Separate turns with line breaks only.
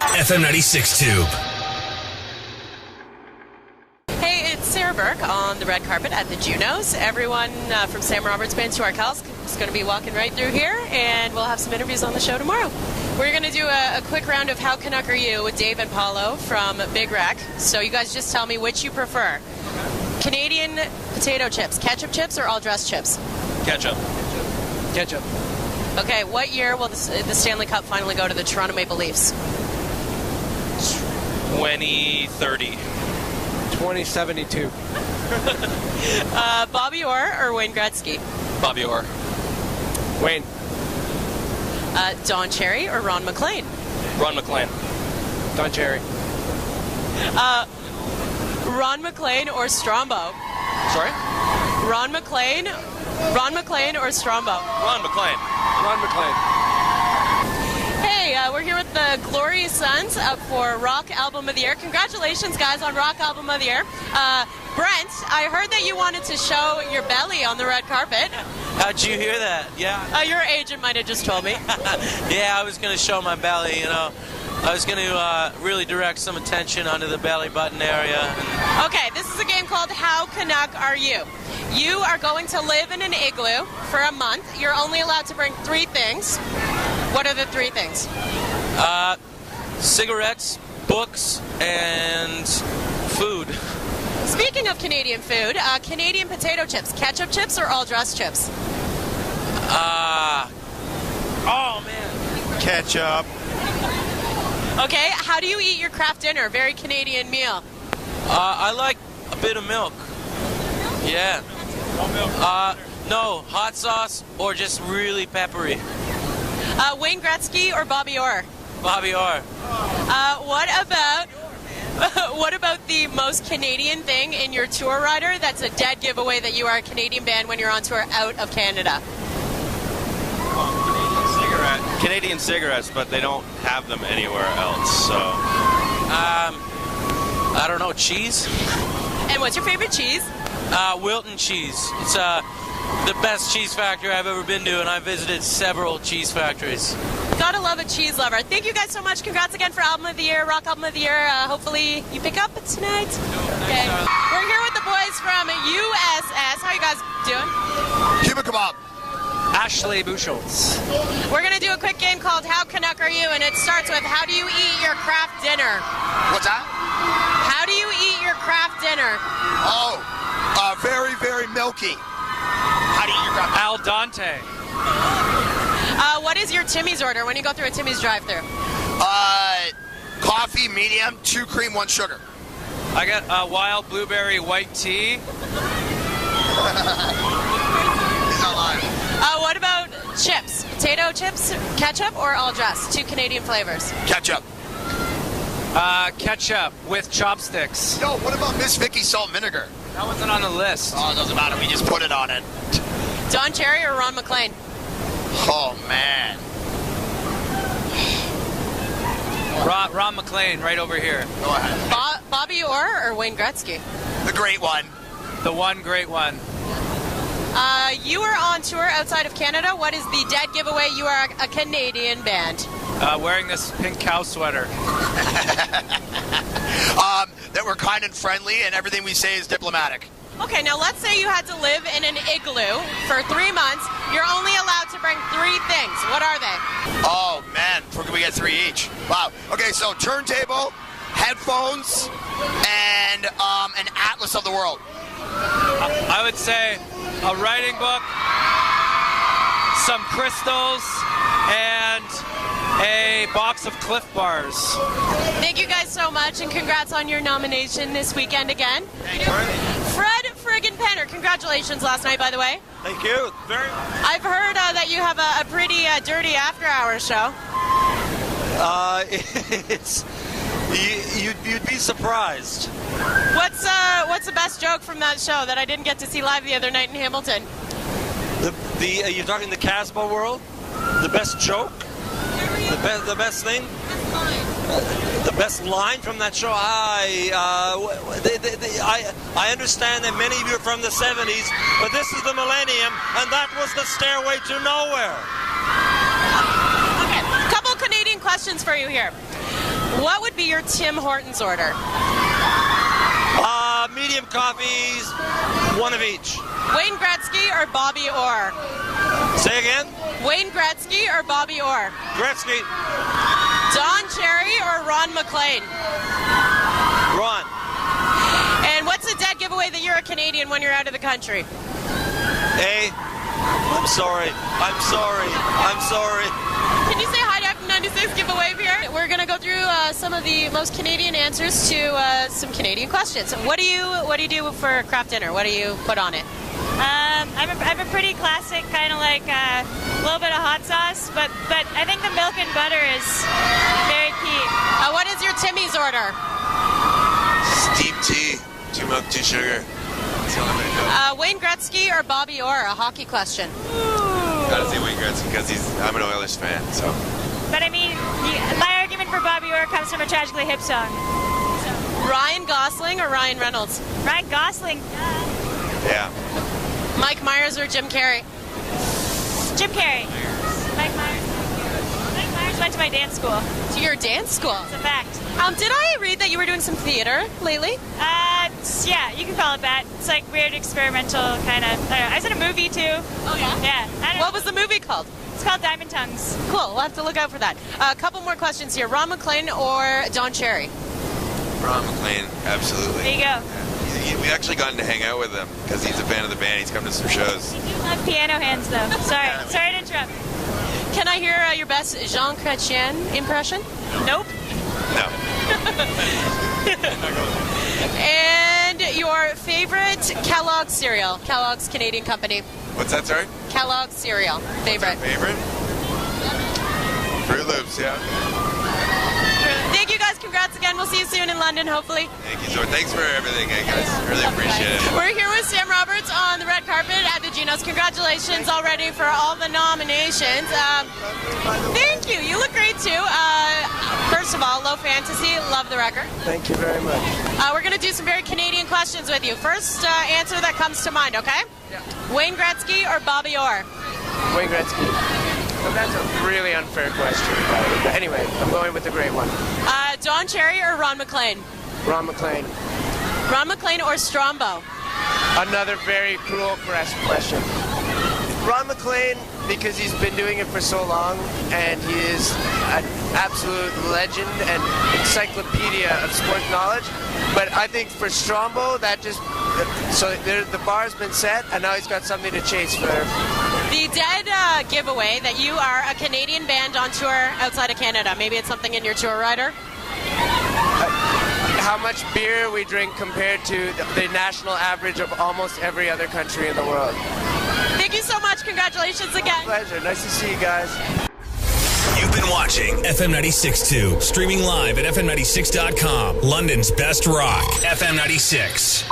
FM 96 Tube.
Hey, it's Sarah Burke on the red carpet at the Junos. Everyone from Sam Roberts Band to our Cals is going to be walking right through here, and we'll have some interviews on the show tomorrow. We're going to do a quick round of How Canuck Are You with Dave and Paulo from Big Wreck. So you guys just tell me which you prefer. Canadian potato chips, ketchup chips, or all dressed chips?
Ketchup.
Ketchup.
Okay, what year will the Stanley Cup finally go to the Toronto Maple Leafs?
2030.
2072.
Bobby Orr or Wayne Gretzky?
Bobby Orr.
Wayne.
Don Cherry or Ron MacLean?
Ron MacLean.
Don Cherry.
Ron MacLean or Strombo?
Sorry?
Ron MacLean or Strombo?
Ron MacLean.
Ron MacLean.
Hey, we're here with the Glorious Sons up for Rock Album of the Year. Congratulations, guys, on Rock Album of the Year. Brent, I heard that you wanted to show your belly on the red carpet.
How'd you hear that? Yeah.
Your agent might have just told me.
Yeah, I was going to show my belly, you know. I was going to really direct some attention onto the belly button area.
Okay, this is a game called How Canuck Are You? You are going to live in an igloo for a month. You're only allowed to bring 3 things. What are the 3 things?
Cigarettes, books, and food.
Speaking of Canadian food, Canadian potato chips, ketchup chips or all dressed chips?
Oh man.
Ketchup.
Okay, how do you eat your craft dinner? Very Canadian meal.
I like a bit of milk. Yeah. No, hot sauce or just really peppery.
Wayne Gretzky or Bobby Orr?
Bobby Orr.
What about the most Canadian thing in your tour rider that's a dead giveaway that you are a Canadian band when you're on tour out of Canada?
Canadian cigarettes, but they don't have them anywhere else, so...
I don't know, cheese?
And what's your favorite cheese?
Wilton cheese. It's the best cheese factory I've ever been to, and I visited several cheese factories.
Gotta love a cheese lover. Thank you guys so much. Congrats again for Album of the Year, Rock Album of the Year. Hopefully you pick up tonight. Okay. We're here with the boys from USS. How you guys doing?
Cuba Kebab.
Ashley Bushels.
We're gonna do a quick game called How Canuck Are You? And it starts with how do you eat your craft dinner?
What's that?
How do you eat your craft dinner?
Oh, very, very milky. How do you eat your craft?
Al Dente.
What is your Timmy's order when you go through a Timmy's drive-thru?
Coffee, medium, 2 cream, 1 sugar.
I got wild blueberry white tea.
He's not lying.
What about chips? Potato chips, ketchup, or all dressed? 2 Canadian flavors.
Ketchup.
Ketchup with chopsticks.
Yo, what about Miss Vicky salt and vinegar?
That wasn't on the list.
Oh, it doesn't matter. We just put it on it.
Don Cherry or Ron MacLean?
Oh, man.
Ron MacLean, right over here.
Go ahead.
Bobby Orr or Wayne Gretzky?
The great one.
The one great one.
You are on tour outside of Canada. What is the dead giveaway? You are a Canadian band.
Wearing this pink cow sweater.
That we're kind and friendly and everything we say is diplomatic.
Okay, now let's say you had to live in an igloo for 3 months. You're only allowed to bring 3 things. What are they?
Oh, man. We get 3 each. Wow. Okay, so turntable, headphones, and an atlas of the world.
I would say a writing book, some crystals, and a box of Cliff Bars.
Thank you guys so much, and congrats on your nomination this weekend again.
Thank you.
Fred friggin' Penner, congratulations last night, by the way.
Thank you. Very much.
I've heard that you have a pretty dirty after-hours show.
You'd be surprised.
What's the best joke from that show that I didn't get to see live the other night in Hamilton?
You're talking the Casbah world? The best joke? The best thing? The best line from that show? I understand that many of you are from the 70s, but this is the millennium, and that was the stairway to nowhere.
Okay, a couple Canadian questions for you here. What would be your Tim Hortons order?
Medium coffees, one of each.
Wayne Gretzky or Bobby Orr?
Say again?
Wayne Gretzky or Bobby Orr?
Gretzky.
Don Cherry or Ron McLean?
Ron.
And what's a dead giveaway that you're a Canadian when you're out of the country?
I'm sorry.
Can you say hi to F96 giveaway here? We're going to go through some of the most Canadian answers to some Canadian questions. What do you do for craft dinner? What do you put on it?
I'm a pretty classic, kind of like a little bit of hot sauce, but I think the milk and butter is very key.
What is your Timmy's order?
Steamed tea, 2 milk, 2 sugar. That's the only way to do it.
Wayne Gretzky or Bobby Orr? A hockey question.
Gotta say Wayne Gretzky because I'm an Oilers fan, so.
But I mean, my argument for Bobby Orr comes from a Tragically Hip song.
Ryan Gosling or Ryan Reynolds?
Ryan Gosling.
Yeah.
Mike Myers or Jim Carrey?
Jim Carrey. Mike Myers. Mike Myers went to my dance school.
To your dance school?
It's a fact.
Did I read that you were doing some theater lately?
Yeah, you can call it that. It's like weird experimental kind of. I don't know. I was in a movie too.
Oh yeah?
Yeah.
What was the movie called?
It's called Diamond Tongues.
Cool, we'll have to look out for that. A couple more questions here. Ron McLean or Don Cherry?
Ron McLean, absolutely.
There you go.
Yeah, we actually gotten to hang out with him because he's a fan of the band. He's come to some shows.
You do love piano hands though. Sorry to interrupt.
Can I hear your best Jean Chrétien impression?
Nope.
No.
And your favorite Kellogg's cereal? Kellogg's Canadian company.
What's that, sorry?
Kellogg's cereal. Favorite.
Favorite? Fruit Loops, yeah.
Thank you guys. Congrats again. We'll see you soon in London, hopefully.
Thank you. So thanks for everything, guys. Really appreciate it.
We're here with Sam Roberts on the red carpet at the Junos. Congratulations already for all the nominations. Thank you. You look great too. First of all, Low Fantasy, love the record.
Thank you very much.
We're going to do some very Canadian questions with you. First answer that comes to mind, okay?
Yeah.
Wayne Gretzky or Bobby Orr?
Wayne Gretzky. Well, that's a really unfair question. But anyway, I'm going with the great one.
Don Cherry or Ron McLean?
Ron McLean.
Ron McLean or Strombo?
Another very cruel question. Ron McLean, because he's been doing it for so long, and he is an absolute legend and encyclopedia of sports knowledge. But I think for Strombo, that just the bar's been set, and now he's got something to chase for.
The dead giveaway that you are a Canadian band on tour outside of Canada. Maybe it's something in your tour rider.
How much beer we drink compared to the national average of almost every other country in the world.
Thank you so much. Congratulations again.
Pleasure. Nice to see you guys.
You've been watching FM 96.2, streaming live at FM96.com. London's best rock, FM 96.